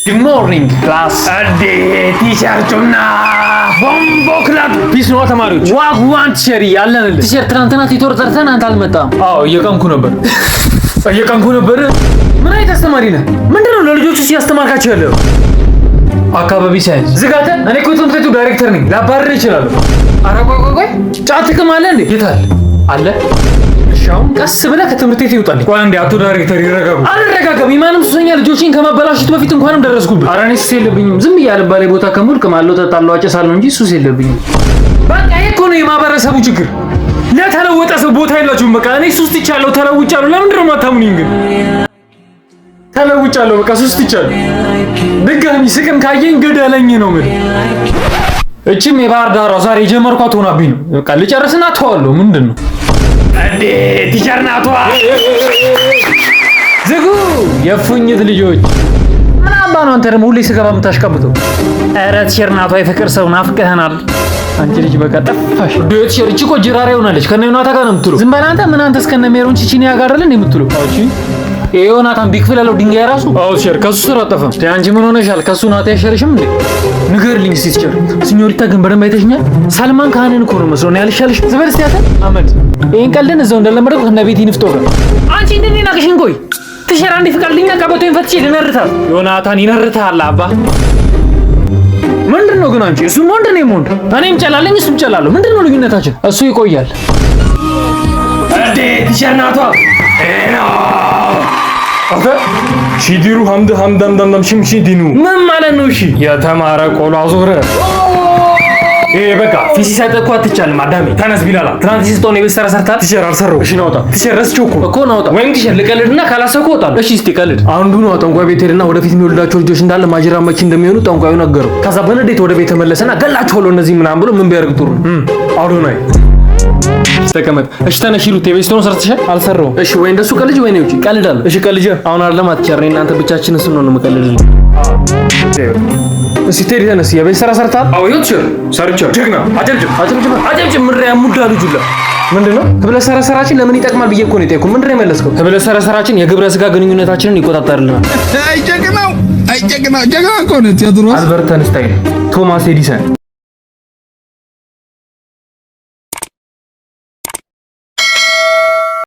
Good morning class. ቲቸር ጩና ቦምቦ ክላብ ፒስ ነው ተማሪዎች። ዋን ቲቸር ያለን ቲቸር ትናንትና ቲቶር ጠርተን አንተ አልመጣም። አዎ እየቀንኩ ነበር። ምን አይነት አስተማሪ ነህ? ምንድነው ለልጆቹ ሲያስተማርካቸው ያለው? አካባቢ ሳይንስ ዝጋተ። እኔ እኮ ትምህርት ቤቱ ዳይሬክተር ነኝ። ላባርር ይችላል። ኧረ ቆይ ጫት ጥቅም አለ እንዴ? የታል አለ? ሻውን ቀስ ብለህ ከትምህርት ቤት ይውጣልኝ። ቆይ አንዴ አቶ ዳይሬክተር ይረጋጉ። አልረጋጋም። የማንም ሱሰኛ ልጆችን ከማበላሽት በፊት እንኳንም ደረስኩብህ። ኧረ እኔ ሱስ የለብኝም። ዝም ብዬ አልባሌ ቦታ ከሙልክ ማለው ተጣለው አጨሳለሁ እንጂ ሱስ የለብኝም። በቃ ይሄ እኮ ነው የማህበረሰቡ ችግር። ለተለወጠ ሰው ቦታ የላችሁም። በቃ እኔ ሱስ ትቻለሁ፣ ተለውጫለሁ። ለምንድን ነው የማታምኑኝ ግን? ተለውጫለሁ፣ በቃ ሱስ ትቻለሁ። ድጋሚ ስቅም ካየኝ ገደለኝ ነው ምን? እቺም የባህር ዳሯ ዛሬ የጀመርኳት ሆናብኝ ነው። በቃ ልጨርስና ተዋለሁ። ምንድን ነው እንዴ ቲቸር ናቷ ዝጉ የፉኝት ልጆች ምን አባ ነው አንተ ደግሞ ሁሌ ስገባ የምታሽቀብጠው? ኧረ ቲቸር ናቷ የፍቅር ሰው ናፍቀኸናል። አንቺ ልጅ በቃ ጠፋሽ። ቲቸር እቺ እኮ ጅራሬ ሆናለች። ከነ ዮናታ ጋር ነው የምትለው። ዝም በል አንተ። ምን አንተስ ከነ ሜሮን ቺቺኒያ ጋር አይደል የምትለው? አዎ እቺ ዮናታን ቢክፍል ያለው ድንጋይ ራሱ። አዎ ቲቸር ከሱ ስራ አጠፋም። አንቺ ምን ሆነሻል? ከሱ ናታ ያሸርሽም እንዴ? ንገርልኝ እስቲ ቲቸር። ሲኞሪታ ግን በደንብ አይተሽኛል? ሳልማን ካህንን እኮ ነው መስሎ ነው ያልሻልሽ። ዝበል እስቲ ያተ አመድ ይሄን ቀልድን እዛው እንደለመደው ከነ ቤቲ ንፍጦ ጋር አንቺ እንደኔ ናቅሽን። ቆይ ቲቸር አንዴ ፍቃልኛ ቀበቶኝ ፈትቼ ልነርታል። ዮናታን ይነርታል አባ። ምንድነው ግን አንቺ? እሱ ወንድ ነው ወንድ። እኔም ጨላለኝ እሱም ጨላለሁ። ምንድነው ልዩነታችን? እሱ ይቆያል እንዴ ቲቸር ናቷ አፈ ሺዲሩ ሐምዳም ሽምሺ ዲኑ ምን ማለት ነው? እሺ የተማረ ቆሎ አዞረ። በቃ ፊሲ ሳይጠቁ አትቻልም። አዳሜ ተነስ ቢላላ ትናንት ሲስጠው ነው የበሰራ ሰርታ ቲቸር አልሰራው። እሺ ናውጣ ቲቸር ረስቼው እኮ ናውጣ። ወይም ቲቸር ልቀልድና ካላሰብኩ እወጣለሁ። እሺ እስቲ ቀልድ። አንዱ ነው ጠንቋይ ቤት ሄድና ወደፊት የሚወልዳቸው ልጆች እንዳለ ማጅራ መኪ እንደሚሆኑ ጠንቋዩ ነገረው። ከዛ በንዴት ወደ ቤት ተመለሰና ገላቸዋለሁ እነዚህ ምናምን ብሎ ምን ቢያደርግ ጥሩ አዶናይ ተቀመጥ። እሺ ተነሽ ሩት የቤስቶን ሰርተሻል? አልሰራውም። እሺ ወይ እንደሱ ቀልጅ ወይ ነው ውጪ ቀልዳለሁ። እሺ ቀልጅ አሁን አይደለም አትቸር ነኝ እናንተ ብቻችንን ስንሆን ነው የምቀልድልኝ። እሺ ቴዲ ተነስ የቤት ስራ ሰርታል? አዎ ይሁት ሰርቻለሁ። ጀግና አጨብጭብ ምሪያ ሙዳ ልጁላ ምንድነው? ህብለ ሰረሰራችን ለምን ይጠቅማል ብዬ እኮ ነው የጠየኩት። ምንድነው የመለስከው? ህብለ ሰረሰራችን የግብረ ስጋ ግንኙነታችንን ይቆጣጠርልናል። አይ ጀግና እኮ ነው ቴዎድሮስ። አልበርት አንስታይን፣ ቶማስ ኤዲሰን